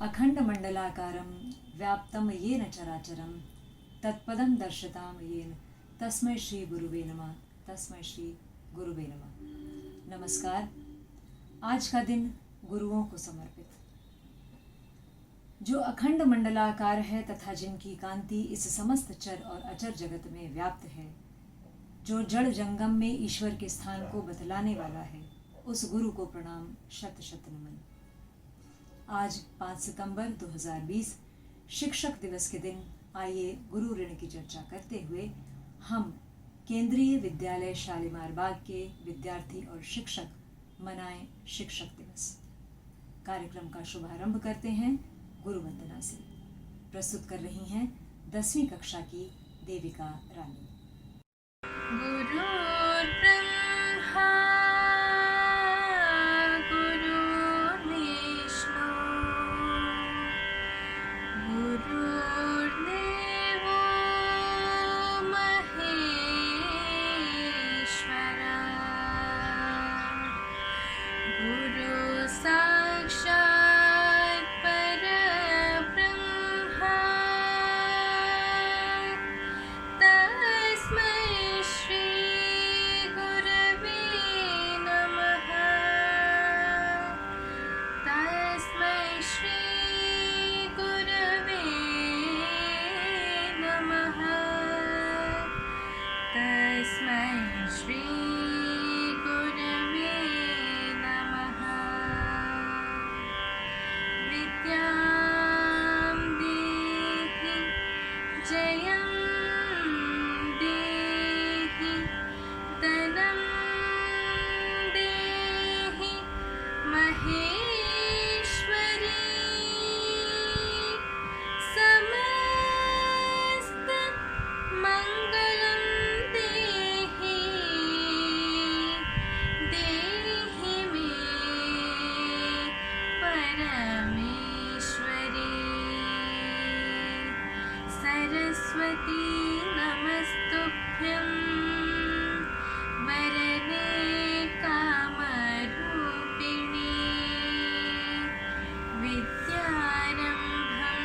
अखंडमंडलाकारं व्याप्तं येन चराचरं तत्पदं दर्शतां येन तस्मै श्री गुरुवे नमः। तस्मै श्री गुरुवे नमः। नमस्कार। आज का दिन गुरुओं को समर्पित, जो अखंड मंडलाकार है तथा जिनकी कांति इस समस्त चर और अचर जगत में व्याप्त है, जो जड़ जंगम में ईश्वर के स्थान को बतलाने वाला है, उस गुरु को प्रणाम, शत शत नमन। आज 5 सितंबर 2020 शिक्षक दिवस के दिन आइए गुरु ऋण की चर्चा करते हुए हम केंद्रीय विद्यालय शालीमार बाग के विद्यार्थी और शिक्षक मनाएं शिक्षक दिवस। कार्यक्रम का शुभारंभ करते हैं गुरु वंदना से। प्रस्तुत कर रही हैं 10वीं कक्षा की देविका रानी। गुरुर्ब्रह्मा गुरुर्विष्णु गुरुर्देवो महेश्वरा गुरु साक्षात् परब्रह्मा तस्मै श्री गुरवे नमः। तस्मै श्री गुरवे नमः। तस्मै श्री गुरवे नमः। विद्यां देहि जयं देहि धनं देहि महेश्वरी समस्त मंगलं देहि देहि मे परमेश्वरी सरस्वती नमस्तुभ्यं वरदे कामरूपिणी विद्यारम्भं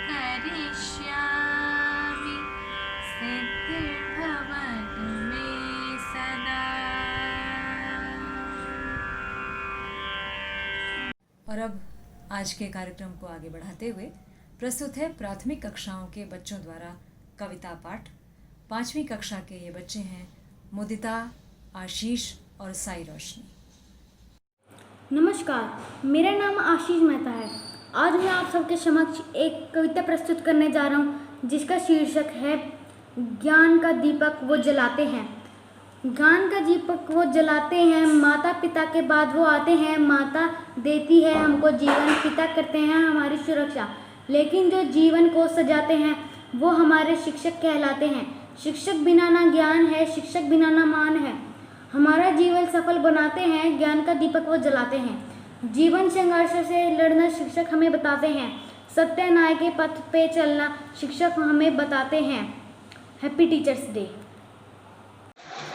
करिष्यामि सिद्धिर्भवतु मे सदा। और अब आज के कार्यक्रम को आगे बढ़ाते हुए प्रस्तुत है प्राथमिक कक्षाओं के बच्चों द्वारा कविता पाठ। 5वीं कक्षा के ये बच्चे हैं मुदिता, आशीष और साई रोशनी। नमस्कार, मेरा नाम आशीष मेहता है। आज मैं आप सबके समक्ष एक कविता प्रस्तुत करने जा रहा हूँ, जिसका शीर्षक है ज्ञान का दीपक वो जलाते हैं। ज्ञान का दीपक वो जलाते हैं, माता पिता के बाद वो आते हैं। माता देती है हमको जीवन, पिता करते हैं हमारी सुरक्षा, लेकिन जो जीवन को सजाते हैं वो हमारे शिक्षक कहलाते हैं। शिक्षक बिना ना ज्ञान है, शिक्षक बिना ना मान है। हमारा जीवन सफल बनाते हैं, ज्ञान का दीपक वो जलाते हैं। जीवन संघर्ष से लड़ना शिक्षक हमें बताते हैं। सत्य न्याय के पथ पे चलना शिक्षक हमें बताते हैं। Happy teachers day.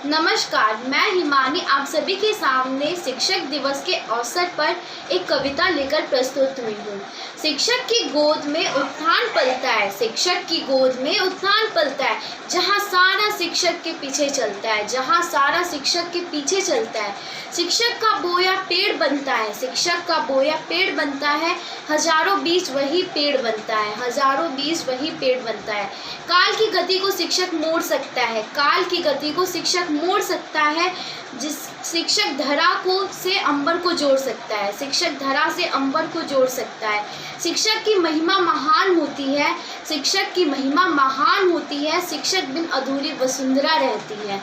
नमस्कार, मैं हिमानी आप सभी के सामने शिक्षक दिवस के अवसर पर एक कविता लेकर प्रस्तुत हुई हूँ। शिक्षक की गोद में उत्थान पलता है, शिक्षक की गोद में उत्थान पलता है, जहाँ सारा शिक्षक के पीछे चलता है, जहाँ सारा शिक्षक के पीछे चलता है। शिक्षक का बोया पेड़ बनता है, शिक्षक का बोया पेड़ बनता है, हजारों बीज वही पेड़ बनता है, हजारों बीज वही पेड़ बनता है। काल की गति को शिक्षक मोड़ सकता है, काल की गति को शिक्षक मोड़ सकता है। जिस शिक्षक धरा को से अंबर को जोड़ सकता है, शिक्षक धरा से अंबर को जोड़ सकता है। शिक्षक की महिमा महान होती है, शिक्षक की महिमा महान होती है, शिक्षक बिन अधूरी वसुंधरा रहती है।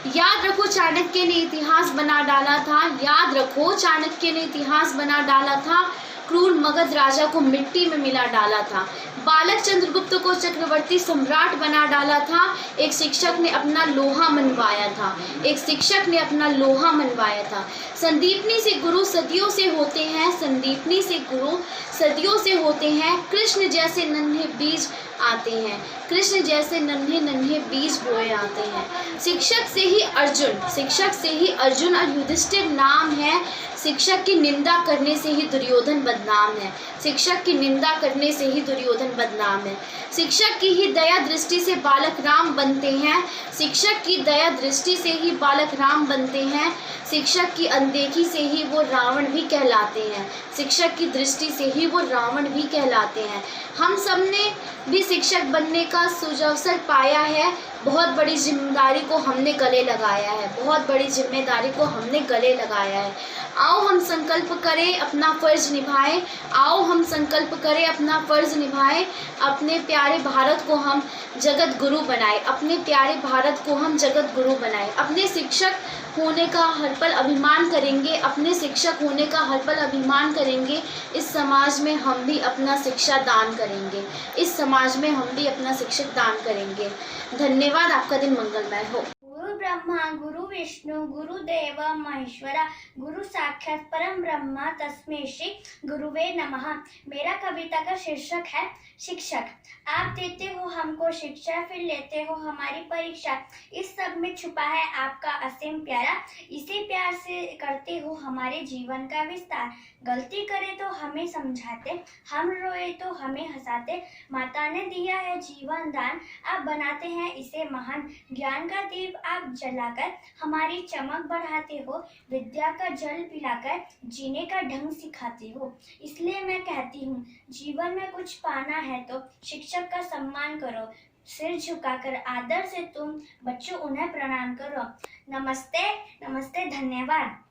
याद रखो चाणक्य ने इतिहास बना डाला था, याद रखो चाणक्य ने इतिहास बना डाला था, क्रूर मगध राजा को मिट्टी में मिला डाला था। बालक चंद्रगुप्त को चक्रवर्ती सम्राट बना डाला था, एक शिक्षक ने अपना लोहा मनवाया था, एक शिक्षक ने अपना लोहा मनवाया था। संदीपनी से गुरु सदियों से होते हैं, संदीपनी से गुरु सदियों से होते हैं। कृष्ण जैसे नन्हे बीज आते हैं, कृष्ण जैसे नन्हे नन्हे बीज बोए आते हैं। शिक्षक से ही अर्जुन, शिक्षक से ही अर्जुन और युधिष्ठिर नाम है। शिक्षक की निंदा करने से ही दुर्योधन बदनाम है। शिक्षक की निंदा करने से ही दुर्योधन बदनाम है। शिक्षक की ही दया दृष्टि से बालक राम बनते हैं। शिक्षक की दया दृष्टि से ही बालक राम बनते हैं। शिक्षक की अनदेखी से ही वो रावण भी कहलाते हैं। शिक्षक की दृष्टि से ही वो रावण भी कहलाते हैं। हम सब ने भी शिक्षक बनने का सुअवसर पाया है। बहुत बड़ी जिम्मेदारी को हमने गले लगाया है। बहुत बड़ी जिम्मेदारी को हमने गले लगाया है। आओ हम संकल्प करें, अपना फ़र्ज़ निभाएं। आओ हम संकल्प करें, अपना फ़र्ज़ निभाएं। अपने प्यारे भारत को हम जगत गुरु बनाएं। अपने प्यारे भारत को हम जगत गुरु बनाएं। अपने शिक्षक होने का हर पल अभिमान करेंगे। अपने शिक्षक होने का हर पल अभिमान करेंगे। इस समाज में हम भी अपना शिक्षा दान करेंगे। इस समाज में हम भी अपना शिक्षक दान करेंगे। धन्यवाद। आपका दिन मंगलमय हो। गुरु ब्रह्मा गुरु विष्णु गुरुदेव महेश्वरा गुरु साक्षात परम ब्रह्मा तस्मै श्री गुरुवे नमः। मेरा कविता का शीर्षक है शिक्षक। आप देते हो हमको शिक्षा, फिर लेते हो हमारी परीक्षा। इस सब में छुपा है आपका असीम प्यारा। इसी प्यार से करते हो हमारे जीवन का विस्तार। गलती करे तो हमें समझाते, हम रोए तो हमें हंसाते। माता ने दिया है जीवन दान, आप बनाते हैं इसे महान। ज्ञान का दीप आप जलाकर हमारी चमक बढ़ाते हो। विद्या का जल पिलाकर जीने का ढंग सिखाते हो। इसलिए मैं कहती हूँ, जीवन में कुछ पाना है तो शिक्षक का सम्मान करो। सिर झुकाकर आदर से तुम बच्चों उन्हें प्रणाम करो। नमस्ते नमस्ते, धन्यवाद।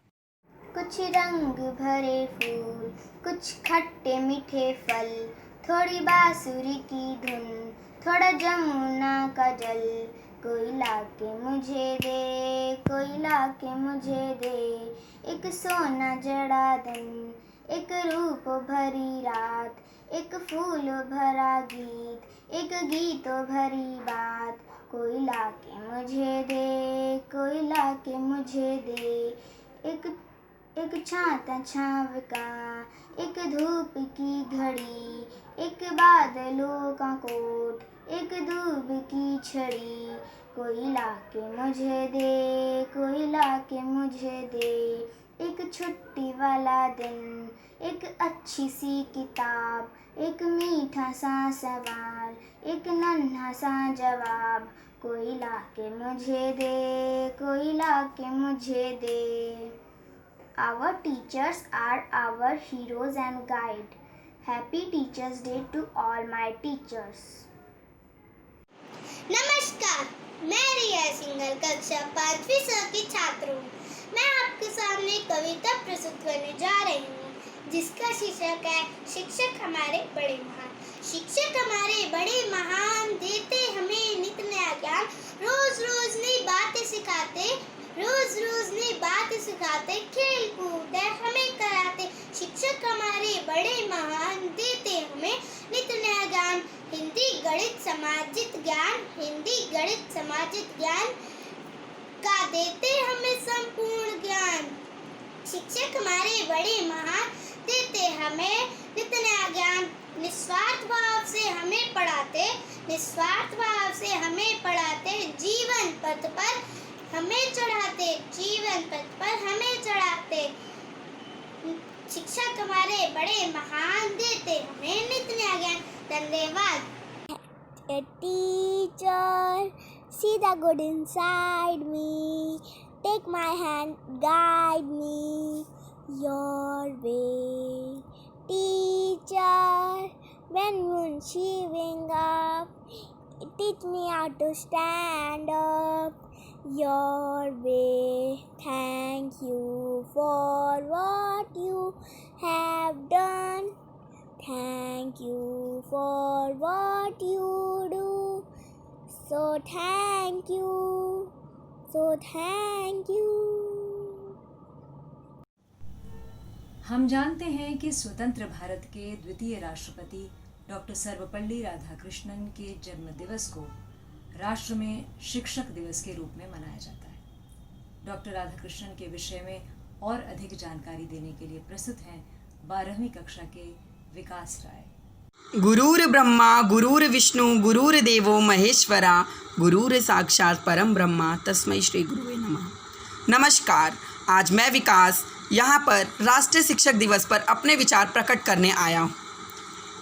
कुछ रंग भरे फूल, कुछ खट्टे मीठे फल, थोड़ी बांसुरी की धुन, थोड़ा जमुना का जल। कोई लाके मुझे दे, कोई लाके मुझे दे, एक सोना जड़ा दिन, एक रूप भरी रात, एक फूल भरा गीत, एक गीतों भरी बात। कोई लाके मुझे दे, कोई लाके मुझे दे, एक छाता छाव का, एक धूप की घड़ी, एक बादलों का कोट, एक धूप की छड़ी। कोई लाके मुझे दे, कोई लाके मुझे दे, एक छुट्टी वाला दिन, एक अच्छी सी किताब, एक मीठा सा सवाल, एक नन्हा सा जवाब। कोई लाके मुझे दे, कोई लाके मुझे दे। Our teachers are our heroes and guide. Happy Teachers Day to all my teachers. नमस्कार, मैं रिया सिंघल कक्षा 5वीं स की छात्र हूँ। मैं आपके सामने कविता प्रस्तुत करने जा रही हूँ, जिसका शीर्षक है शिक्षक हमारे बड़े महान। शिक्षक हमारे बड़े महान, देते हमें नित नया ज्ञान। रोज रोज नई बातें सिखाते, रोज रोज नई बातें सिखाते, खेल कूद हमें कराते। शिक्षक हमारे बड़े महान, देते हमें नित नया ज्ञान। हिंदी गणित सामाजिक ज्ञान, हिंदी गणित सामाजिक ज्ञान का देते हमें संपूर्ण ज्ञान। शिक्षक हमारे बड़े महान, देते हमें नित नया ज्ञान। निस्वार्थ भाव से हमें पढ़ाते, निस्वार्थ भाव से हमें पढ़ाते। जीवन पथ पर हमें चढ़ाते, जीवन पथ पर हमें चढ़ाते। शिक्षक हमारे बड़े महान, देते हमें नित नया ज्ञान। धन्यवाद। A teacher, see the good inside me, take my hand, guide me your way. Teacher, when moon shivering up, teach me how to stand up your way. Thank you for what you have done. Thank you for what you do. So thank you. So thank you. हम जानते हैं कि स्वतंत्र भारत के द्वितीय राष्ट्रपति doctor Sarvepalli Radhakrishnan के जन्म दिवस को राष्ट्र में शिक्षक दिवस के रूप में मनाया जाता है। डॉक्टर राधाकृष्णन के विषय में और अधिक जानकारी देने के लिए प्रस्तुत हैं 12वीं कक्षा के विकास राय। गुरुर् ब्रह्मा गुरुर्विष्णु गुरुर्देवो महेश्वरा गुरुर् साक्षात परम ब्रह्मा तस्मै श्री गुरुवे नमः। नमस्कार, आज मैं विकास यहाँ पर राष्ट्रीय शिक्षक दिवस पर अपने विचार प्रकट करने आया हूँ।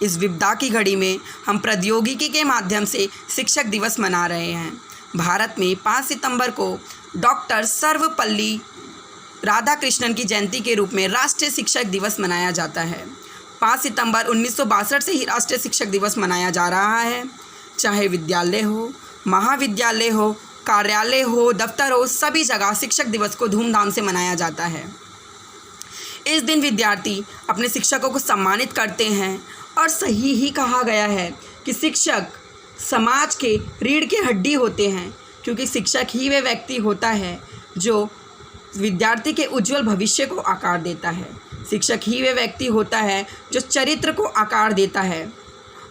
इस विपदा की घड़ी में हम प्रौद्योगिकी के माध्यम से शिक्षक दिवस मना रहे हैं। भारत में 5 सितंबर को डॉक्टर सर्वपल्ली राधाकृष्णन की जयंती के रूप में राष्ट्रीय शिक्षक दिवस मनाया जाता है। 5 सितंबर 1962 से ही राष्ट्रीय शिक्षक दिवस मनाया जा रहा है। चाहे विद्यालय हो, महाविद्यालय हो, कार्यालय हो, दफ्तर हो, सभी जगह शिक्षक दिवस को धूमधाम से मनाया जाता है। इस दिन विद्यार्थी अपने शिक्षकों को सम्मानित करते हैं और सही ही कहा गया है कि शिक्षक समाज के रीढ़ की हड्डी होते हैं, क्योंकि शिक्षक ही वे व्यक्ति होता है जो विद्यार्थी के उज्जवल भविष्य को आकार देता है। शिक्षक ही वे व्यक्ति होता है जो चरित्र को आकार देता है।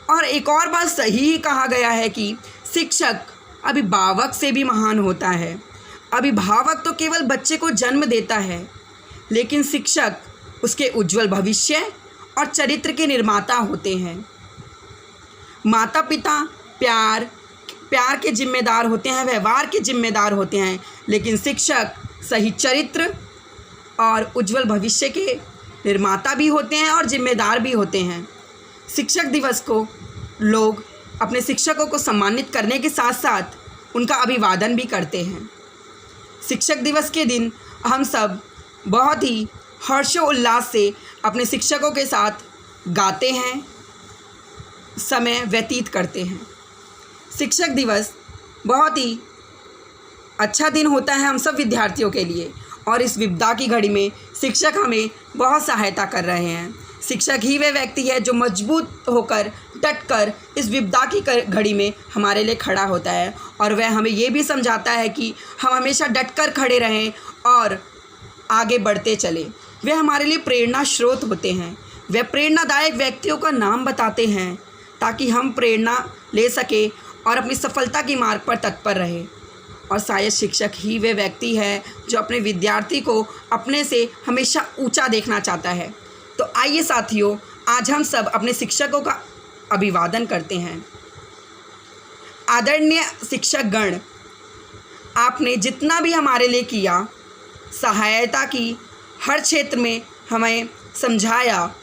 और एक और बात सही ही कहा गया है कि शिक्षक अभिभावक से भी महान होता है। अभिभावक तो केवल बच्चे को जन्म देता है, लेकिन शिक्षक उसके उज्जवल भविष्य और चरित्र के निर्माता होते हैं। माता पिता प्यार के जिम्मेदार होते हैं, व्यवहार के जिम्मेदार होते हैं, लेकिन शिक्षक सही चरित्र और उज्जवल भविष्य के निर्माता भी होते हैं और जिम्मेदार भी होते हैं। शिक्षक दिवस को लोग अपने शिक्षकों को सम्मानित करने के साथ साथ उनका अभिवादन भी करते हैं। शिक्षक दिवस के दिन हम सब बहुत ही हर्षोल्लास से अपने शिक्षकों के साथ गाते हैं, समय व्यतीत करते हैं। शिक्षक दिवस बहुत ही अच्छा दिन होता है हम सब विद्यार्थियों के लिए, और इस विपदा की घड़ी में शिक्षक हमें बहुत सहायता कर रहे हैं। शिक्षक ही वे व्यक्ति है जो मजबूत होकर डटकर इस विपदा की घड़ी में हमारे लिए खड़ा होता है, और वह हमें ये भी समझाता है कि हम हमेशा डटकर खड़े रहें और आगे बढ़ते चले। वे हमारे लिए प्रेरणा स्रोत होते हैं। वे प्रेरणादायक व्यक्तियों का नाम बताते हैं ताकि हम प्रेरणा ले सके और अपनी सफलता की मार्ग पर तत्पर रहे। और शायद शिक्षक ही वे व्यक्ति है जो अपने विद्यार्थी को अपने से हमेशा ऊंचा देखना चाहता है। तो आइए साथियों, आज हम सब अपने शिक्षकों का अभिवादन करते हैं। आदरणीय शिक्षक गण, आपने जितना भी हमारे लिए किया, सहायता की, हर क्षेत्र में हमें समझाया,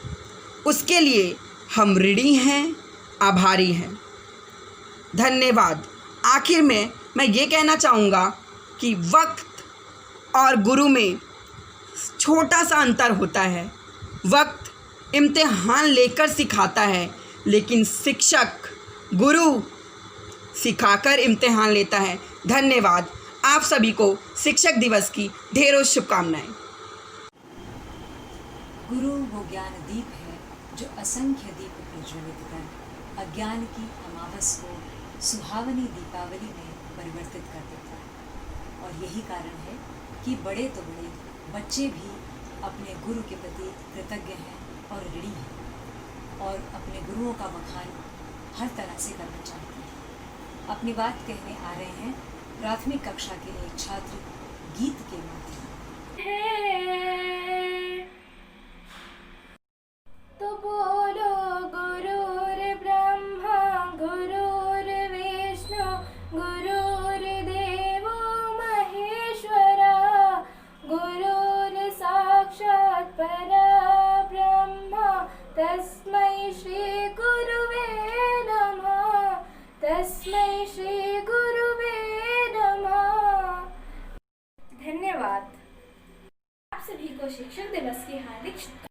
उसके लिए हम ऋणी हैं, आभारी हैं। धन्यवाद। आखिर में मैं ये कहना चाहूँगा कि वक्त और गुरु में छोटा सा अंतर होता है। वक्त इम्तिहान लेकर सिखाता है, लेकिन शिक्षक गुरु सिखाकर इम्तिहान लेता है। धन्यवाद। आप सभी को शिक्षक दिवस की ढेरों शुभकामनाएं। गुरु वो ज्ञान दीप है जो असंख्य दीप प्रज्वलित कर अज्ञान की अमावस को सुहावनी दीपावली में परिवर्तित कर देता है। और यही कारण है कि बड़े तो बड़े, बच्चे भी अपने गुरु के प्रति कृतज्ञ हैं और ऋणी हैं, और अपने गुरुओं का बखान हर तरह से करना चाहते हैं। अपनी बात कहने आ रहे हैं प्राथमिक कक्षा के एक छात्र गीत के माध्यम तो बोलो गुरुर्ब्रह्मा गुरुर्विष्णु गुरुर्देवो महेश्वरा गुरुर्साक्षात् परब्रह्म तस्मै श्री गुरुवे नमः तस्मै श्री गुरुवे नमः। धन्यवाद। आप सभी को शिक्षक दिवस की हार्दिक शुभकामनाएं।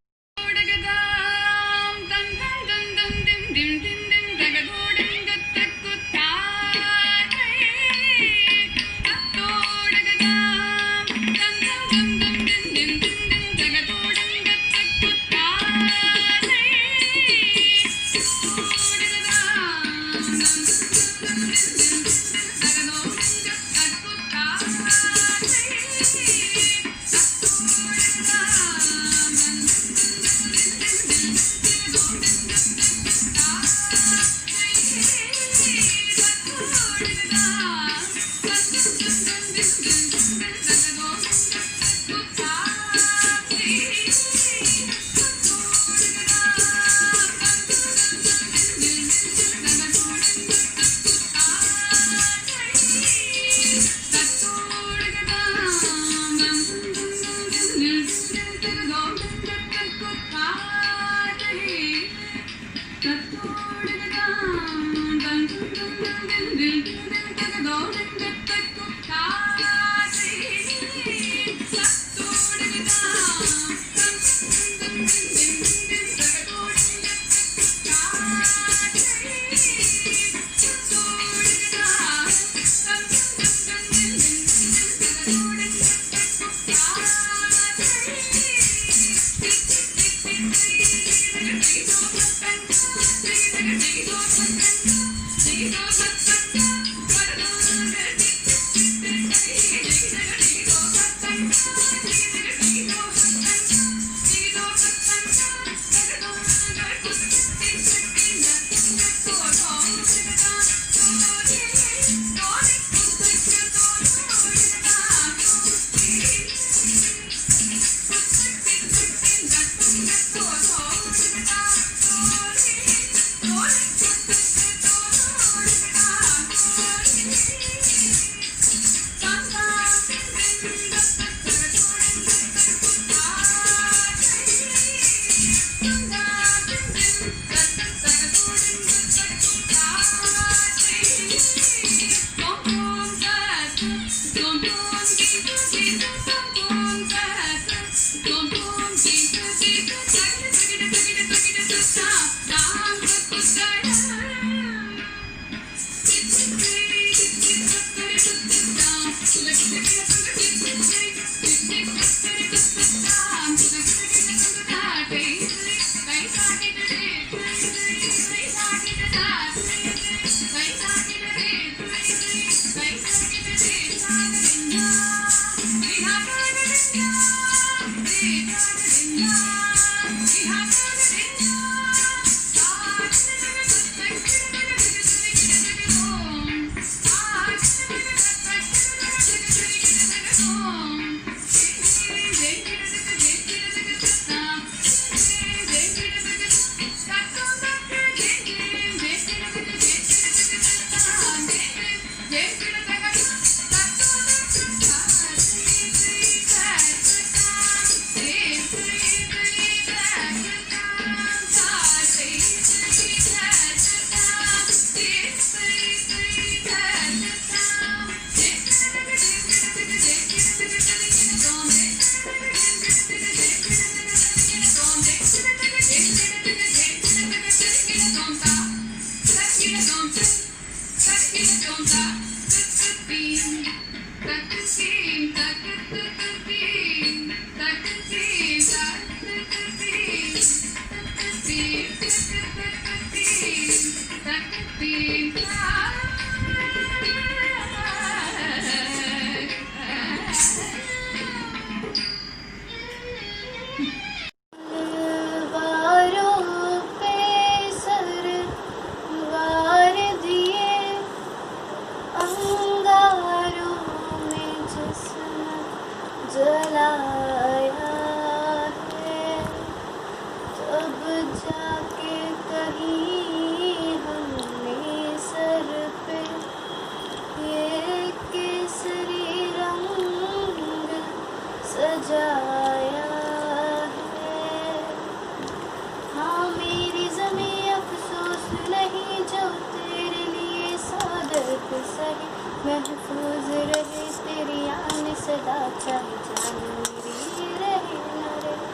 महफूज रहे तेरी आन सदा, चाहे जान मेरी रहे न रहे।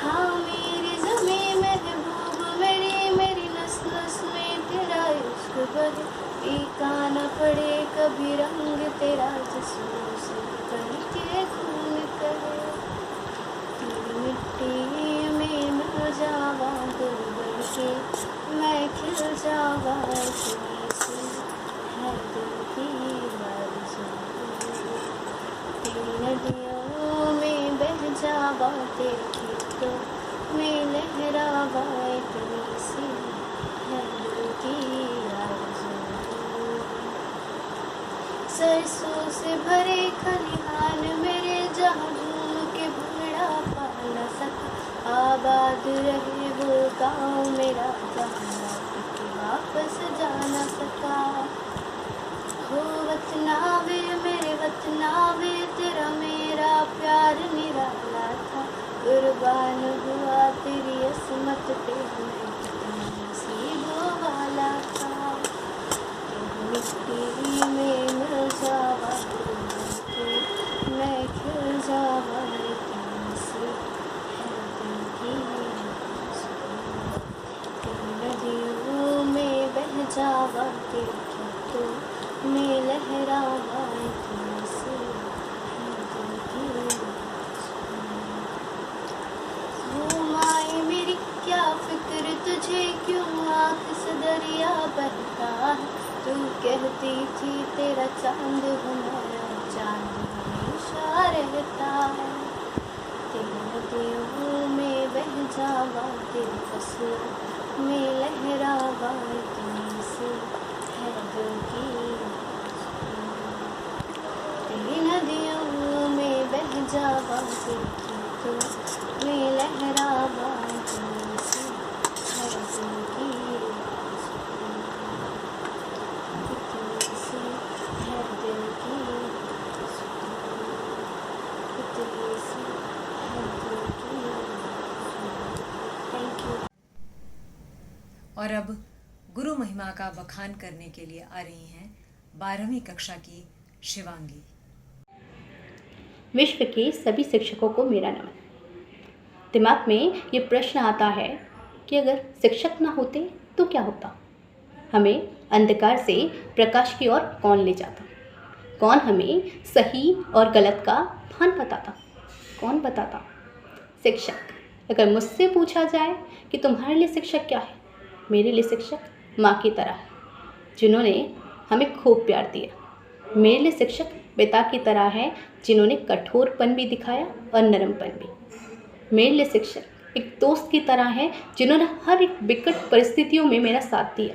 हाँ मेरी ज़मीं महबूब मेरी नस नस में तेरा इश्क बहे, फीका न पड़े कभी रंग तेरा जिस्म से कह के खून कहे। तेरी मिट्टी में मिल जावा दिल भर के, मैं खिल जावा इतनी सी है दिल की आरज़ू। तेरी नदियों में बह जावा तेरे खेतों में लहरावा इतनी सी है दिल की आरज़ू। सरसों से भरे खलिहान मेरे जहाँ झूम के भंगड़ा पा न सका, आबाद रहे वो गाँव मेरा जहाँ वापस जा न सका। हो वतनावे मेरे वतनावे, तेरा मेरा प्यार निराला था, कुर्बान हुआ तेरी असमत पे मैं कितना नसीबों वाला था। तेरी मिट्टी में मिल जावा के, मैं खिल जावा इतनी सी है दिल की आरज़ू। तेरी नदियों में बह जावा तेरे खेतों में लहरावा इतनी सी है दिल की आरज़ू। हो माए मेरी क्या फिक्र तुझे क्यों आँख दरिया बहता है। तू कहती थी तेरा चांद हूँ मेरा चांद हमेशा रहता है। तेरी नदियों में बह जावा, तेरी फसलों में लहरावा, इतनी सी है दिल की तेरी नदियों में बह जावा, तेरी खेतों में लहरावा, इतनी सी है दिल की इतनी सी है दिल की इतनी सी है दिल की। Thank you. और अब गुरु महिमा का बखान करने के लिए आ रही हैं 12वीं कक्षा की शिवांगी। विश्व के सभी शिक्षकों को मेरा नमन। दिमाग में ये प्रश्न आता है कि अगर शिक्षक ना होते तो क्या होता? हमें अंधकार से प्रकाश की ओर कौन ले जाता? कौन हमें सही और गलत का भान बताता? कौन बताता? शिक्षक। अगर मुझसे पूछा जाए कि तुम्हारे लिए शिक्षक क्या है, मेरे लिए शिक्षक माँ की तरह है, जिन्होंने हमें खूब प्यार दिया। मेरे लिए शिक्षक पिता की तरह है, जिन्होंने कठोरपन भी दिखाया और नरमपन भी। मेरे लिए शिक्षक एक दोस्त की तरह है, जिन्होंने हर एक विकट परिस्थितियों में मेरा साथ दिया।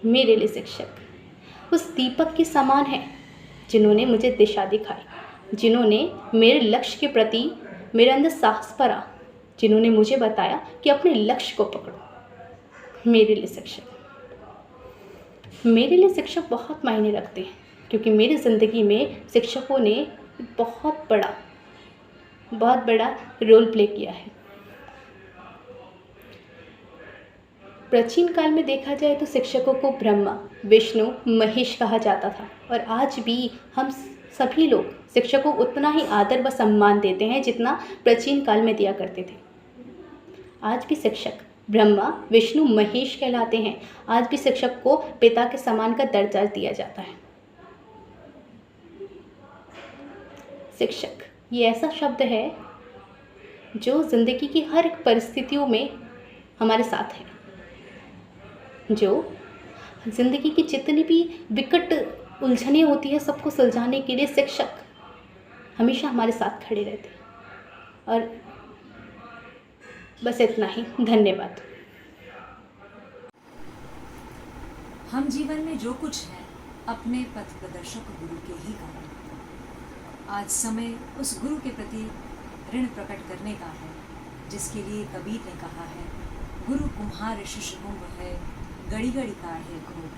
मेरे लिए शिक्षक उस दीपक के समान है, जिन्होंने मुझे दिशा दिखाई, जिन्होंने मेरे लक्ष्य के प्रति मेरे अंदर साहस भरा, जिन्होंने मुझे बताया कि अपने लक्ष्य को पकड़ो। मेरे लिए शिक्षक बहुत मायने रखते हैं, क्योंकि मेरी ज़िंदगी में शिक्षकों ने बहुत बड़ा रोल प्ले किया है। प्राचीन काल में देखा जाए तो शिक्षकों को ब्रह्मा, विष्णु, महेश कहा जाता था, और आज भी हम सभी लोग शिक्षकों को उतना ही आदर व सम्मान देते हैं जितना प्राचीन काल में दिया करते थे। आज भी शिक्षक ब्रह्मा, विष्णु, महेश कहलाते हैं। आज भी शिक्षक को पिता के समान का दर्जा दिया जाता है। शिक्षक ये ऐसा शब्द है जो ज़िंदगी की हर एक परिस्थितियों में हमारे साथ है, जो ज़िंदगी की जितनी भी विकट उलझनें होती है सबको सुलझाने के लिए शिक्षक हमेशा हमारे साथ खड़े रहते हैं। और बस इतना ही। धन्यवाद। हम जीवन में जो कुछ है अपने पथ प्रदर्शक गुरु के ही कारण। आज समय उस गुरु के प्रति ऋण प्रकट करने का है, जिसके लिए कबीर ने कहा है, गुरु कुम्हार शिष्य कुंभ है, गड़ी गड़ी काढ़े खूब,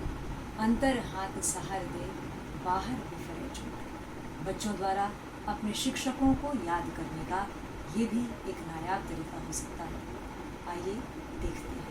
अंतर हाथ सहार दे, बाहर बिफरे चूक। बच्चों द्वारा अपने शिक्षकों को याद करने का ये भी एक नायाब तरीका हो सकता है। आइए देखते हैं।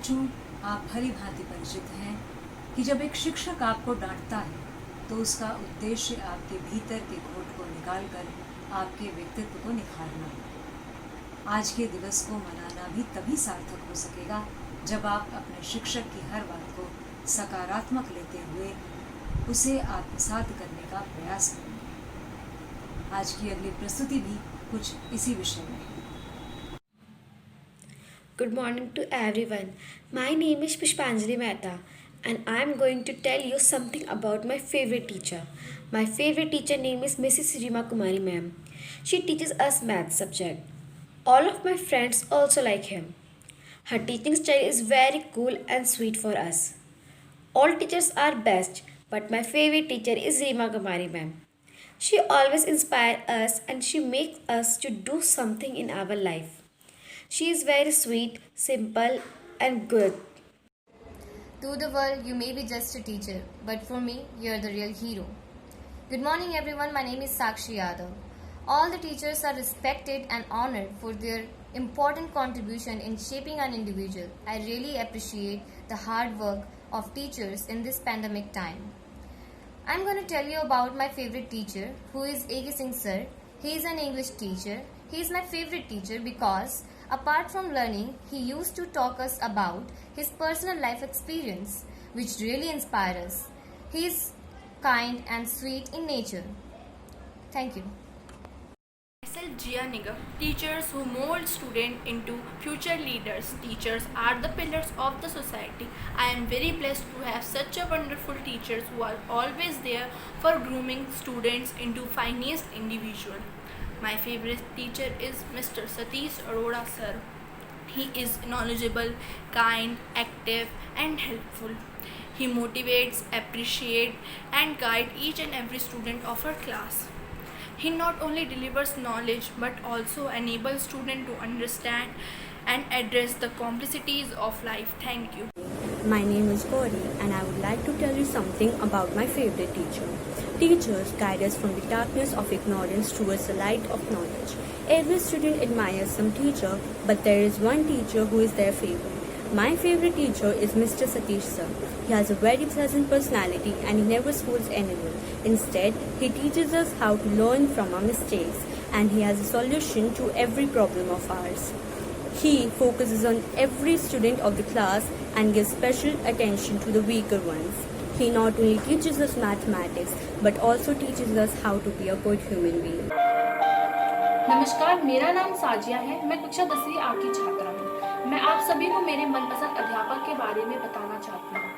बच्चों, आप भली भांति परिचित हैं कि जब एक शिक्षक आपको डांटता है तो उसका उद्देश्य आपके भीतर के खोट को निकालकर आपके व्यक्तित्व को निखारना है। आज के दिवस को मनाना भी तभी सार्थक हो सकेगा जब आप अपने शिक्षक की हर बात को सकारात्मक लेते हुए उसे आत्मसात करने का प्रयास करें। आज की अगली प्रस्तुति भी कुछ इसी विषय में है। Good morning to everyone. My name is Pushpanjali Mehta and I am going to tell you something about my favorite teacher. My favorite teacher name is Mrs. Rima Kumari ma'am. She teaches us math subject. All of my friends also like him. Her teaching style is very cool and sweet for us. All teachers are best, but my favorite teacher is Rima Kumari ma'am. She always inspires us and she makes us to do something in our life. She is very sweet, simple and good. To the world, you may be just a teacher, but for me, you're the real hero. Good morning everyone, my name is Sakshi Yadav. All the teachers are respected and honored for their important contribution in shaping an individual. I really appreciate the hard work of teachers in this pandemic time. I'm going to tell you about my favorite teacher, who is A.K. Singh sir. He is an English teacher. He is my favorite teacher because apart from learning, he used to talk us about his personal life experience, which really inspires us. He is kind and sweet in nature. Thank you. Myself Jia Nigam. Teachers who mold students into future leaders. Teachers are the pillars of the society. I am very blessed to have such a wonderful teachers who are always there for grooming students into finest individual. My favorite teacher is Mr. Satish Arora sir. He is knowledgeable, kind, active and helpful. He motivates, appreciates and guides each and every student of our class. He not only delivers knowledge but also enables students to understand and address the complexities of life. Thank you. My name is Gauri and I would like to tell you something about my favorite teacher. Teachers guide us from the darkness of ignorance towards the light of knowledge. Every student admires some teacher, but there is one teacher who is their favorite. My favorite teacher is Mr. Satish sir. He has a very pleasant personality and he never scolds anyone. Instead, he teaches us how to learn from our mistakes and he has a solution to every problem of ours. He focuses on every student of the class and gives special attention to the weaker ones. He not only teaches us mathematics but also teaches us how to be a good human being. नमस्कार, मेरा नाम साजिया है। मैं कक्षा 10वीं A की छात्रा हूँ। मैं आप सभी को मेरे मनपसंद अध्यापक के बारे में बताना चाहती हूँ।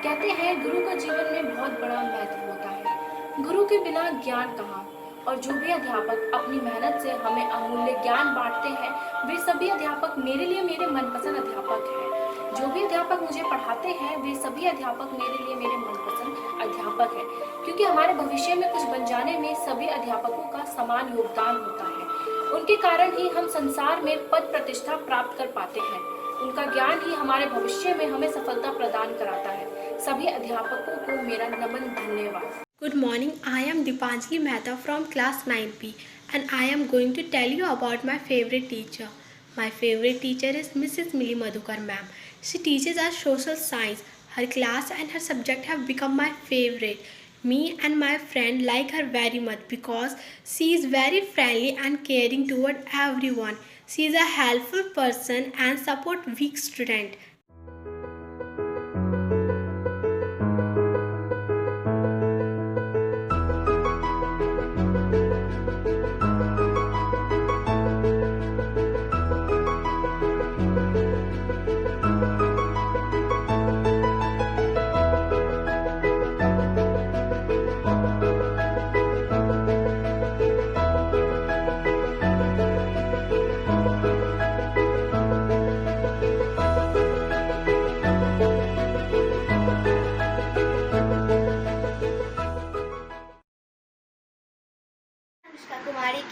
कहते हैं गुरु का जीवन में बहुत बड़ा महत्व होता है। गुरु के बिना ज्ञान कहाँ? और जो भी अध्यापक अपनी मेहनत से हमें अमूल्य ज्ञान बांटते हैं, वे सभी अध्यापक मेरे लिए मेरे मनपसंद अध्यापक हैं। जो भी अध्यापक मुझे पढ़ाते हैं, वे सभी अध्यापक मेरे लिए मेरे मनपसंद अध्यापक हैं, क्योंकि हमारे भविष्य में कुछ बन जाने में सभी अध्यापकों का समान योगदान होता है। उनके कारण ही हम संसार में पद प्रतिष्ठा प्राप्त कर पाते हैं। उनका ज्ञान ही हमारे भविष्य में हमें सफलता प्रदान कराता है। सभी अध्यापकों को मेरा नमन, धन्यवाद। Good morning, I am Dipanjali Mehta from class 9B and I am going to tell you about my favorite teacher. My favorite teacher is Mrs. Mili Madhukar ma'am. She teaches us social science. Her class and her subject have become my favorite. Me and my friend like her very much because she is very friendly and caring toward everyone. She is a helpful person and support weak student.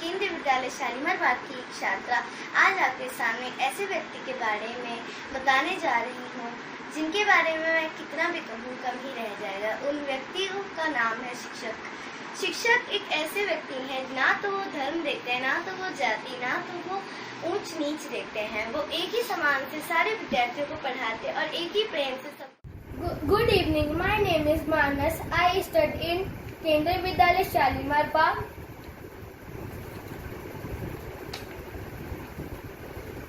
केंद्रीय विद्यालय शालीमार बाग की एक छात्रा आज आपके सामने ऐसे व्यक्ति के बारे में बताने जा रही हूँ जिनके बारे में मैं कितना भी कहूँ कम ही रह जाएगा। उन व्यक्तियों का नाम है शिक्षक। शिक्षक एक ऐसे व्यक्ति हैं, ना तो वो धर्म देखते हैं, ना तो वो जाति, ना तो वो ऊंच नीच देखते हैं। वो एक ही समान से सारे विद्यार्थियों को पढ़ाते हैं और एक ही प्रेम से सब। Good evening, my name is Manas. I study in केंद्रीय विद्यालय शालीमार बाग।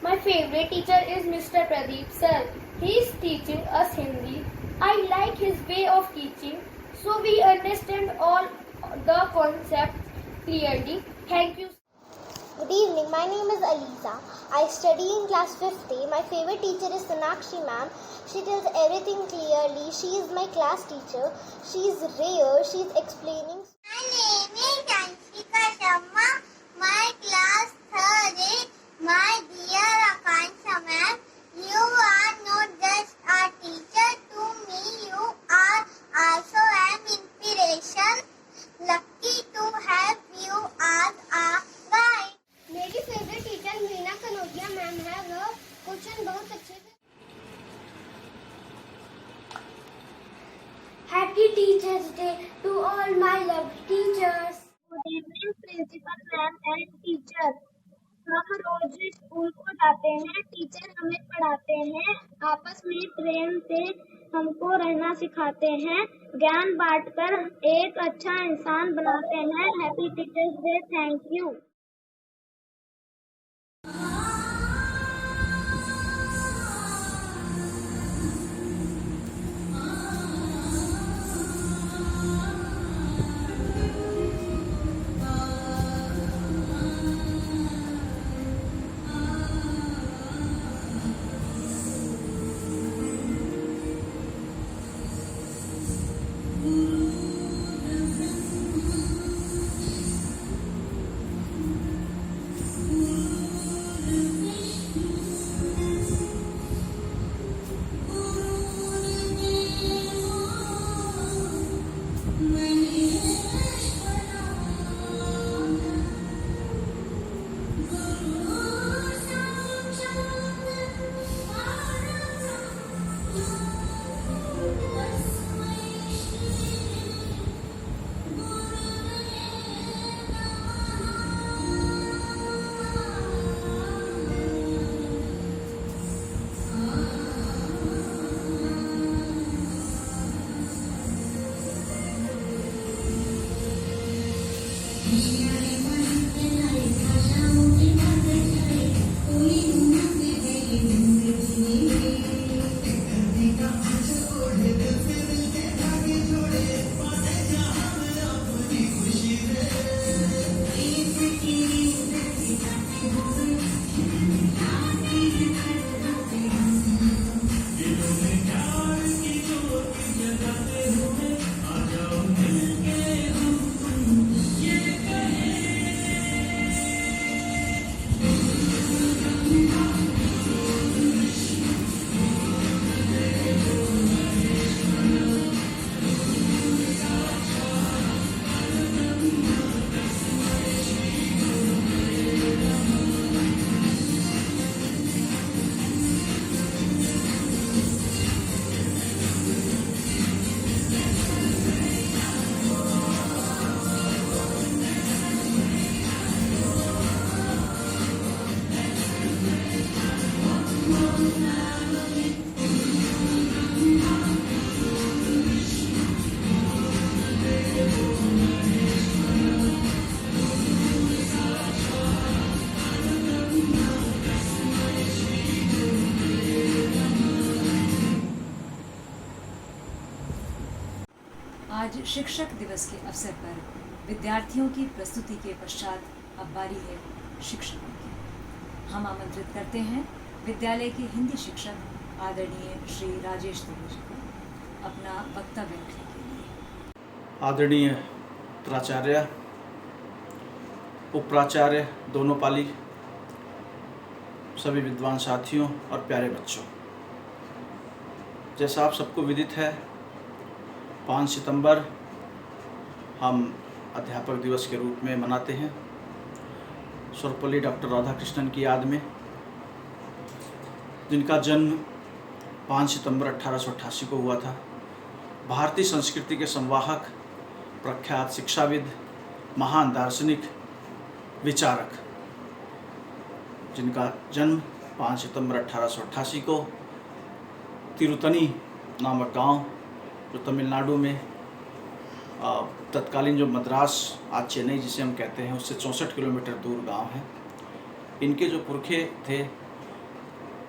My favorite teacher is Mr. Pradeep sir. He is teaching us Hindi. I like his way of teaching, so we understand all the concepts clearly. Thank you. Good evening, my name is Aliza. I study in class 5th. My favorite teacher is Sonakshi ma'am. She tells everything clearly. She is my class teacher. She is rare. She is explaining. My name is Anshika Sharma. My class 3rd. My dear Akansha ma'am, you are not just a teacher to me, you are also an inspiration. Lucky to have you as a guide. मेरी favourite teacher Meena Kanaujia ma'am है। वो question बहुत अच्छे से। Happy Teachers Day to all my lovely teachers. Good evening, principal ma'am and teacher. हम रोज school को जाते हैं, टीचर हमें पढ़ाते हैं, आपस में प्रेम से हमको रहना सिखाते हैं, ज्ञान बांटकर एक अच्छा इंसान बनाते हैं। Happy teachers day, thank you. आज शिक्षक दिवस के अवसर पर विद्यार्थियों की प्रस्तुति के पश्चात अब बारी है शिक्षकों की। हम आमंत्रित करते हैं विद्यालय के हिंदी शिक्षक आदरणीय श्री राजेश दुबे जी को अपना वक्तव्य रखने के लिए। आदरणीय प्राचार्य, उप प्राचार्य, दोनों पाली, सभी विद्वान साथियों और प्यारे बच्चों, जैसा आप सबको विदित है 5 सितंबर हम अध्यापक दिवस के रूप में मनाते हैं। सर्वपल्ली डॉक्टर राधाकृष्णन की याद में, जिनका जन्म 5 सितंबर 1888 को हुआ था। भारतीय संस्कृति के संवाहक प्रख्यात शिक्षाविद, महान दार्शनिक, विचारक, जिनका जन्म 5 सितंबर 1888 को तिरुतनी नामक गांव, जो तमिलनाडु में तत्कालीन जो मद्रास, आज चेन्नई जिसे हम कहते हैं, उससे 64 किलोमीटर दूर गांव है। इनके जो पुरखे थे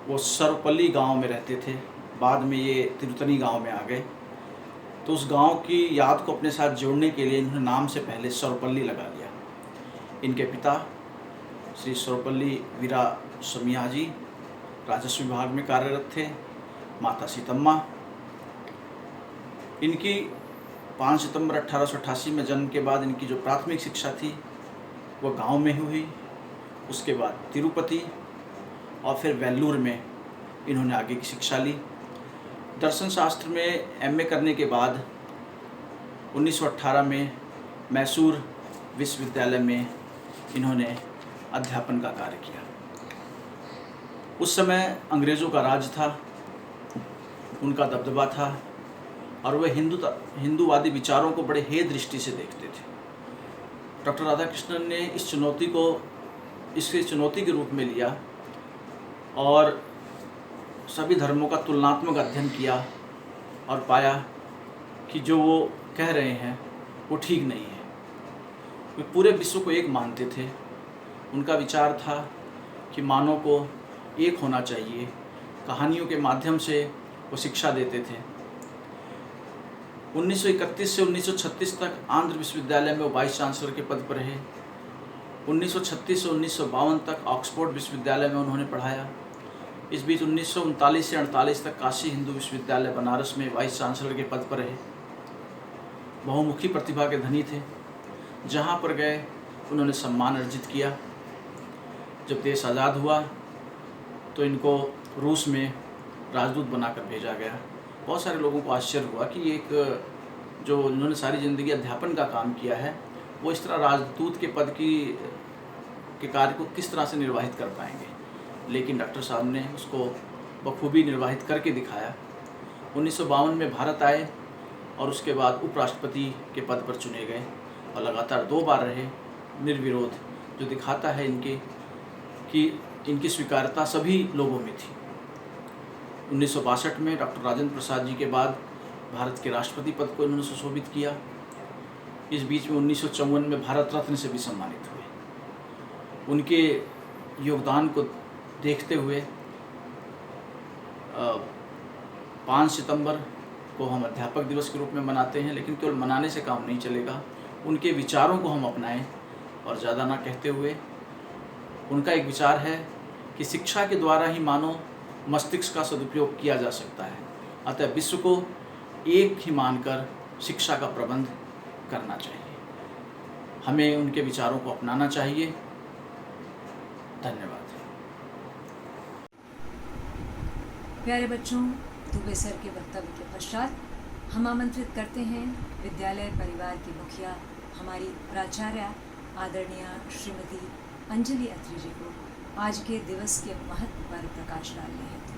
वो सर्वपल्ली गांव में रहते थे। बाद में ये तिरुतनी गांव में आ गए। तो उस गांव की याद को अपने साथ जोड़ने के लिए इन्होंने नाम से पहले सर्वपल्ली लगा लिया। इनके पिता श्री सर्वपल्ली वीरा समियाजी राजस्व विभाग में कार्यरत थे। माता सीतम्मा। इनकी 5 सितंबर 1888 में जन्म के बाद इनकी जो प्राथमिक शिक्षा थी वो गांव में हुई। उसके बाद तिरुपति और फिर वेल्लूर में इन्होंने आगे की शिक्षा ली। दर्शन शास्त्र में एमए करने के बाद 1918 में मैसूर विश्वविद्यालय में इन्होंने अध्यापन का कार्य किया। उस समय अंग्रेज़ों का राज था, उनका दबदबा था और वह हिंदूवादी विचारों को बड़े हेय दृष्टि से देखते थे। डॉक्टर राधाकृष्णन ने इस चुनौती के रूप में लिया और सभी धर्मों का तुलनात्मक अध्ययन किया और पाया कि जो वो कह रहे हैं वो ठीक नहीं है। वे पूरे विश्व को एक मानते थे। उनका विचार था कि मानव को एक होना चाहिए। कहानियों के माध्यम से वो शिक्षा देते थे। 1931 से 1936 तक आंध्र विश्वविद्यालय में वो वाइस चांसलर के पद पर रहे। 1936 से 1952 तक ऑक्सफोर्ड विश्वविद्यालय में उन्होंने पढ़ाया। इस बीच 1939 से 48 तक काशी हिंदू विश्वविद्यालय बनारस में वाइस चांसलर के पद पर रहे। बहुमुखी प्रतिभा के धनी थे। जहाँ पर गए उन्होंने सम्मान अर्जित किया। जब देश आज़ाद हुआ तो इनको रूस में राजदूत बनाकर भेजा गया। बहुत सारे लोगों को आश्चर्य हुआ कि एक जो उन्होंने सारी ज़िंदगी अध्यापन का काम किया है वो इस तरह राजदूत के पद के कार्य को किस तरह से निर्वाहित कर पाएंगे। लेकिन डॉक्टर साहब ने उसको बखूबी निर्वाहित करके दिखाया। 1952 में भारत आए और उसके बाद उपराष्ट्रपति के पद पर चुने गए और लगातार 2 बार रहे निर्विरोध, जो दिखाता है कि इनकी स्वीकार्यता सभी लोगों में थी। 1962 में डॉक्टर राजेंद्र प्रसाद जी के बाद भारत के राष्ट्रपति पद को इन्होंने सुशोभित किया। इस बीच में 1954 में भारत रत्न से भी सम्मानित हुए। उनके योगदान को देखते हुए 5 सितंबर को हम अध्यापक दिवस के रूप में मनाते हैं। लेकिन केवल मनाने से काम नहीं चलेगा, उनके विचारों को हम अपनाएं। और ज़्यादा ना कहते हुए, उनका एक विचार है कि शिक्षा के द्वारा ही मानव मस्तिष्क का सदुपयोग किया जा सकता है। अतः विश्व को एक ही मानकर शिक्षा का प्रबंध करना चाहिए। हमें उनके विचारों को अपनाना चाहिए। धन्यवाद। प्यारे बच्चों, दुबे सर के वक्तव्य के पश्चात हम आमंत्रित करते हैं विद्यालय परिवार की मुखिया, हमारी प्राचार्य आदरणीय श्रीमती अंजलि अत्री जी को आज के दिवस के महत्व पर प्रकाश डालने हेतु।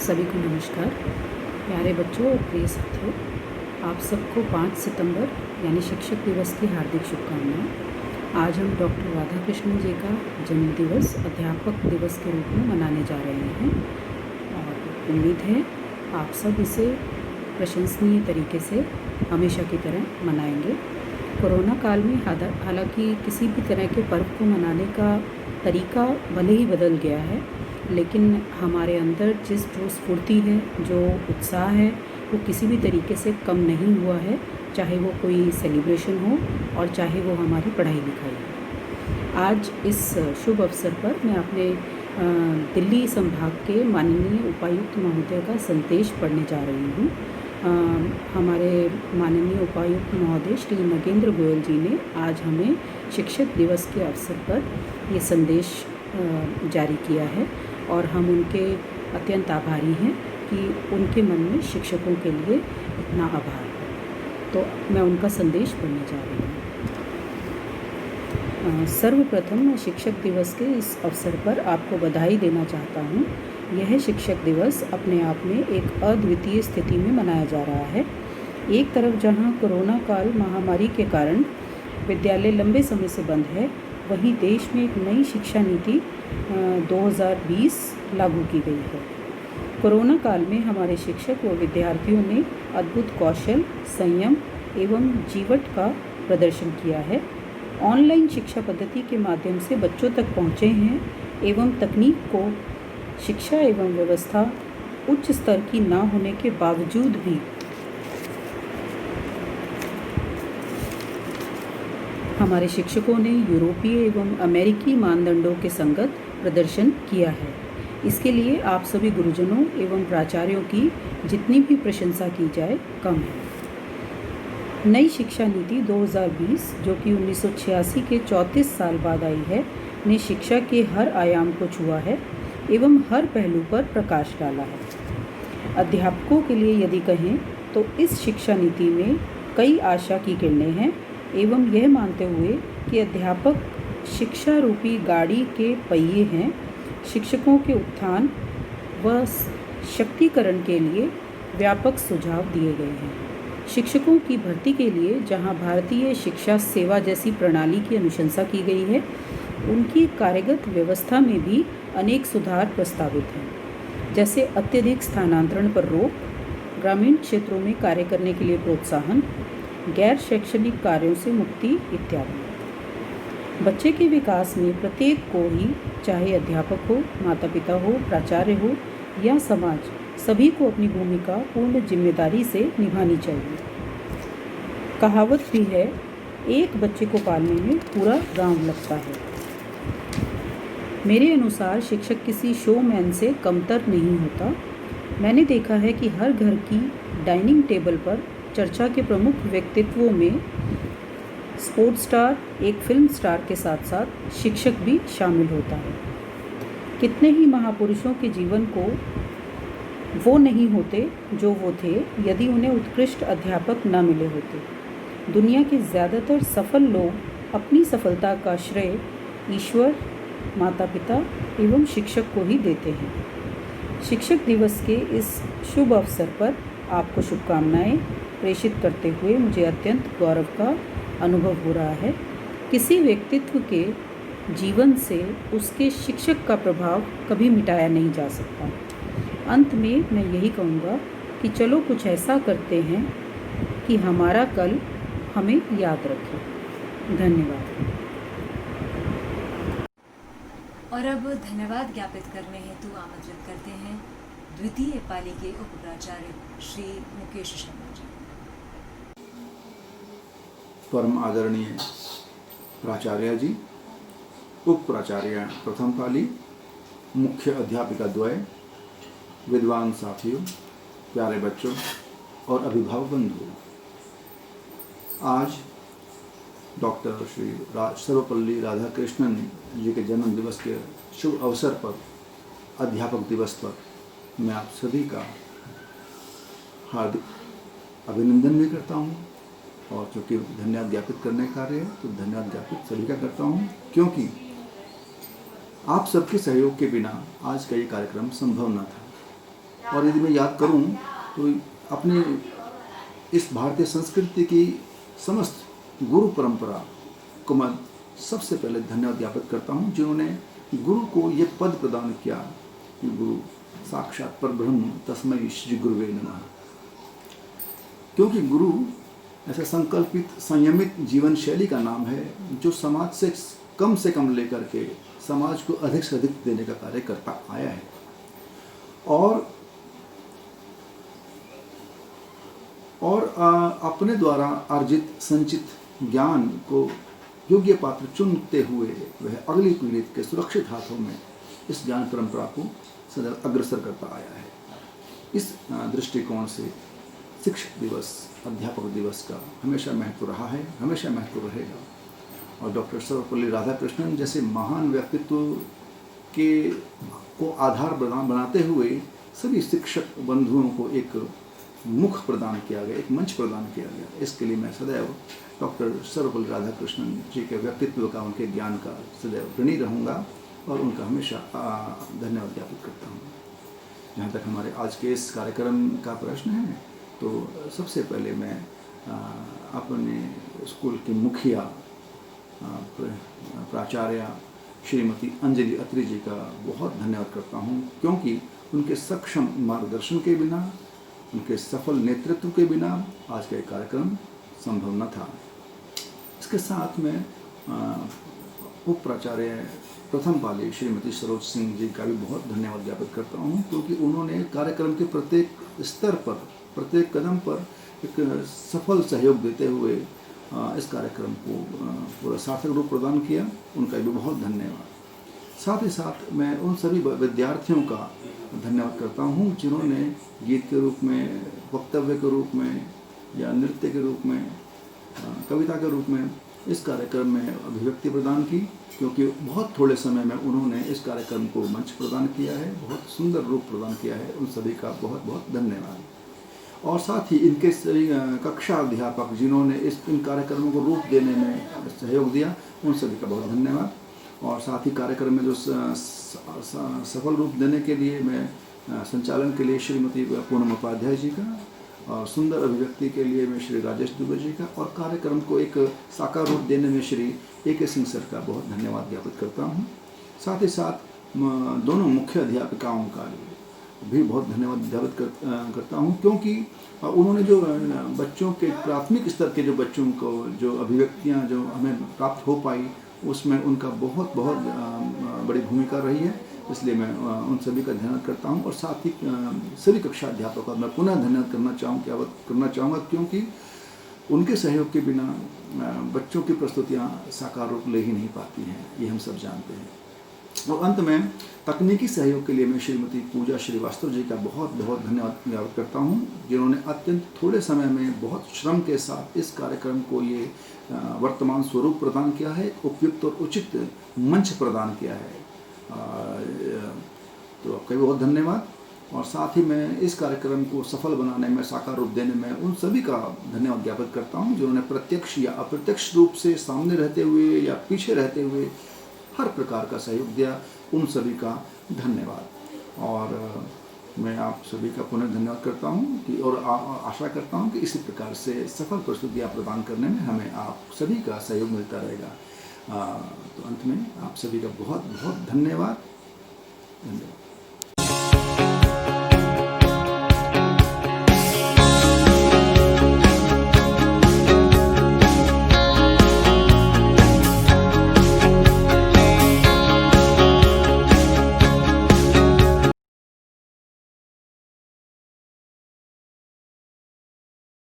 सभी को नमस्कार। प्यारे बच्चों और प्रिय साथियों, आप सबको 5 सितंबर यानी शिक्षक दिवस की हार्दिक शुभकामनाएं। आज हम डॉक्टर राधाकृष्णन जी का जन्म दिवस अध्यापक दिवस के रूप में मनाने जा रहे हैं और उम्मीद है आप सब इसे प्रशंसनीय तरीके से हमेशा की तरह मनाएंगे। कोरोना काल में हालांकि किसी भी तरह के पर्व को मनाने का तरीका भले ही बदल गया है, लेकिन हमारे अंदर जो स्फूर्ति है, जो उत्साह है, वो किसी भी तरीके से कम नहीं हुआ है, चाहे वो कोई सेलिब्रेशन हो और चाहे वो हमारी पढ़ाई लिखाई हो। आज इस शुभ अवसर पर मैं अपने दिल्ली संभाग के माननीय उपायुक्त महोदय का संदेश पढ़ने जा रही हूँ। हमारे माननीय उपायुक्त महोदय श्री नगेंद्र गोयल जी ने आज हमें शिक्षक दिवस के अवसर पर ये संदेश जारी किया है और हम उनके अत्यंत आभारी हैं कि उनके मन में शिक्षकों के लिए इतना आभार है। तो मैं उनका संदेश पढ़ने जा रही हूँ। सर्वप्रथम मैं शिक्षक दिवस के इस अवसर पर आपको बधाई देना चाहता हूँ। यह शिक्षक दिवस अपने आप में एक अद्वितीय स्थिति में मनाया जा रहा है। एक तरफ जहां कोरोना काल महामारी के कारण विद्यालय लंबे समय से बंद है, वहीं देश में एक नई शिक्षा नीति 2020 लागू की गई है। कोरोना काल में हमारे शिक्षक व विद्यार्थियों ने अद्भुत कौशल, संयम एवं जीवट का प्रदर्शन किया है। ऑनलाइन शिक्षा पद्धति के माध्यम से बच्चों तक पहुँचे हैं एवं तकनीक को शिक्षा एवं व्यवस्था उच्च स्तर की ना होने के बावजूद भी हमारे शिक्षकों ने यूरोपीय एवं अमेरिकी मानदंडों के संगत प्रदर्शन किया है। इसके लिए आप सभी गुरुजनों एवं प्राचार्यों की जितनी भी प्रशंसा की जाए कम है। नई शिक्षा नीति 2020 जो कि 1986 के 34 साल बाद आई है, ने शिक्षा के हर आयाम को छुआ है एवं हर पहलू पर प्रकाश डाला है। अध्यापकों के लिए यदि कहें तो इस शिक्षा नीति में कई आशा की किरणें हैं एवं यह मानते हुए कि अध्यापक शिक्षा रूपी गाड़ी के पहिए हैं, शिक्षकों के उत्थान व शक्तिकरण के लिए व्यापक सुझाव दिए गए हैं। शिक्षकों की भर्ती के लिए जहां भारतीय शिक्षा सेवा जैसी प्रणाली की अनुशंसा की गई है, उनकी कार्यगत व्यवस्था में भी अनेक सुधार प्रस्तावित हैं, जैसे अत्यधिक स्थानांतरण पर रोक, ग्रामीण क्षेत्रों में कार्य करने के लिए प्रोत्साहन, गैर शैक्षणिक कार्यों से मुक्ति इत्यादि। बच्चे के विकास में प्रत्येक को ही, चाहे अध्यापक हो, माता पिता हो, प्राचार्य हो या समाज, सभी को अपनी भूमिका पूर्ण जिम्मेदारी से निभानी चाहिए। कहावत भी है, एक बच्चे को पालने में पूरा गांव लगता है। मेरे अनुसार शिक्षक किसी शोमैन से कमतर नहीं होता। मैंने देखा है कि हर घर की डाइनिंग टेबल पर चर्चा के प्रमुख व्यक्तित्वों में स्पोर्ट्स स्टार, एक फिल्म स्टार के साथ साथ शिक्षक भी शामिल होता है। कितने ही महापुरुषों के जीवन को वो नहीं होते जो वो थे यदि उन्हें उत्कृष्ट अध्यापक न मिले होते। दुनिया के ज़्यादातर सफल लोग अपनी सफलता का श्रेय ईश्वर, माता पिता एवं शिक्षक को ही देते हैं। शिक्षक दिवस के इस शुभ अवसर पर आपको शुभकामनाएं प्रेषित करते हुए मुझे अत्यंत गौरव का अनुभव हो रहा है। किसी व्यक्तित्व के जीवन से उसके शिक्षक का प्रभाव कभी मिटाया नहीं जा सकता। अंत में मैं यही कहूँगा कि चलो कुछ ऐसा करते हैं कि हमारा कल हमें याद रखे। धन्यवाद। और अब धन्यवाद ज्ञापित करने हेतु आमंत्रित करते हैं द्वितीय पाली के उप प्राचार्य श्री मुकेश शर्मा जी। परम आदरणीय प्राचार्य जी, उप प्राचार्य प्रथम पाली, मुख्य अध्यापिका द्वय, विद्वान साथियों, प्यारे बच्चों और अभिभावक बंधु, आज डॉक्टर श्री सर्वपल्ली राधाकृष्णन जी के जन्म दिवस के शुभ अवसर पर, अध्यापक दिवस पर मैं आप सभी का हार्दिक अभिनंदन भी करता हूँ। और चूँकि धन्यवाद ज्ञापित करने का कार्य है तो धन्यवाद ज्ञापित सभी का करता हूँ, क्योंकि आप सबके सहयोग के बिना आज का ये कार्यक्रम संभव न था। और यदि मैं याद करूँ तो अपने इस भारतीय संस्कृति की समस्त गुरु परंपरा को मैं सबसे पहले धन्यवाद ज्ञापित करता हूँ, जिन्होंने गुरु को ये पद प्रदान किया, गुरु साक्षात परब्रह्म तस्मै श्री गुरुवे नमः। क्योंकि गुरु ऐसा संकल्पित संयमित जीवन शैली का नाम है जो समाज से कम लेकर के समाज को अधिक से अधिक देने का कार्य करता आया है। और अपने द्वारा अर्जित संचित ज्ञान को योग्य पात्र चुनते हुए वह अगली पीढ़ी के सुरक्षित हाथों में इस ज्ञान परंपरा को सदैव अग्रसर करता आया है। इस दृष्टिकोण से शिक्षक दिवस, अध्यापक दिवस का हमेशा महत्व रहा है, हमेशा महत्व रहेगा। और डॉक्टर सर्वपल्ली राधाकृष्णन जैसे महान व्यक्तित्व को आधार बनाते हुए सभी शिक्षक बंधुओं को एक मुख प्रदान किया गया, एक मंच प्रदान किया गया। इसके लिए मैं सदैव डॉक्टर सर्वपल्ली राधाकृष्णन जी के व्यक्तित्व का, उनके ज्ञान का सदैव ऋणी रहूँगा और उनका हमेशा धन्यवाद ज्ञापित करता हूँ। जहाँ तक हमारे आज के इस कार्यक्रम का प्रश्न है तो सबसे पहले मैं अपने स्कूल की मुखिया प्राचार्य श्रीमती अंजलि अत्री जी का बहुत धन्यवाद करता हूँ, क्योंकि उनके सक्षम मार्गदर्शन के बिना, उनके सफल नेतृत्व के बिना आज का ये कार्यक्रम संभव न था। इसके साथ में उप प्राचार्य प्रथम पाली श्रीमती सरोज सिंह जी का भी बहुत धन्यवाद ज्ञापित करता हूँ, क्योंकि उन्होंने कार्यक्रम के प्रत्येक स्तर पर, प्रत्येक कदम पर एक सफल सहयोग देते हुए इस कार्यक्रम को पूरा सार्थक रूप प्रदान किया। उनका भी बहुत धन्यवाद। साथ ही साथ मैं उन सभी विद्यार्थियों का धन्यवाद करता हूँ जिन्होंने गीत के रूप में, वक्तव्य के रूप में या नृत्य के रूप में, कविता के रूप में इस कार्यक्रम में अभिव्यक्ति प्रदान की, क्योंकि बहुत थोड़े समय में उन्होंने इस कार्यक्रम को मंच प्रदान किया है, बहुत सुंदर रूप प्रदान किया है। उन सभी का बहुत बहुत धन्यवाद। और साथ ही इनके सभी कक्षा अध्यापक जिन्होंने इन कार्यक्रमों को रूप देने में सहयोग दिया, उन सभी का बहुत धन्यवाद। और साथ ही कार्यक्रम में जो सफल रूप देने के लिए मैं संचालन के लिए श्रीमती पूनम उपाध्याय जी का, और सुंदर अभिव्यक्ति के लिए मैं श्री राजेश दुबे जी का, और कार्यक्रम को एक साकार रूप देने में श्री A.K. सिंह सर का बहुत धन्यवाद ज्ञापित करता हूँ। साथ ही साथ दोनों मुख्य अध्यापिकाओं का भी बहुत धन्यवाद ज्ञापित करता हूँ, क्योंकि उन्होंने जो बच्चों के प्राथमिक स्तर के जो बच्चों को जो अभिव्यक्तियाँ जो हमें प्राप्त हो पाई, उसमें उनका बहुत बहुत बड़ी भूमिका रही है। इसलिए मैं उन सभी का धन्यवाद करता हूं। और साथ ही सभी कक्षा अध्यापकों का मैं पुनः धन्यवाद करना चाहूँगा, क्योंकि उनके सहयोग के बिना बच्चों की प्रस्तुतियां साकार रूप ले ही नहीं पाती हैं, ये हम सब जानते हैं। और अंत में तकनीकी सहयोग के लिए मैं श्रीमती पूजा श्रीवास्तव जी का बहुत बहुत धन्यवाद ज्ञापित करता हूं, जिन्होंने अत्यंत थोड़े समय में बहुत श्रम के साथ इस कार्यक्रम को ये वर्तमान स्वरूप प्रदान किया है, उपयुक्त और उचित मंच प्रदान किया है। तो आपका भी बहुत धन्यवाद। और साथ ही मैं इस कार्यक्रम को सफल बनाने में, साकार रूप देने में उन सभी का धन्यवाद ज्ञापित करता हूं, जिन्होंने प्रत्यक्ष या अप्रत्यक्ष रूप से सामने रहते हुए या पीछे रहते हुए हर प्रकार का सहयोग दिया। उन सभी का धन्यवाद। और मैं आप सभी का पुनः धन्यवाद करता हूं कि और आशा करता हूं कि इसी प्रकार से सफल प्रस्तुतियाँ प्रदान करने में हमें आप सभी का सहयोग मिलता रहेगा। तो अंत में आप सभी का बहुत बहुत धन्यवाद।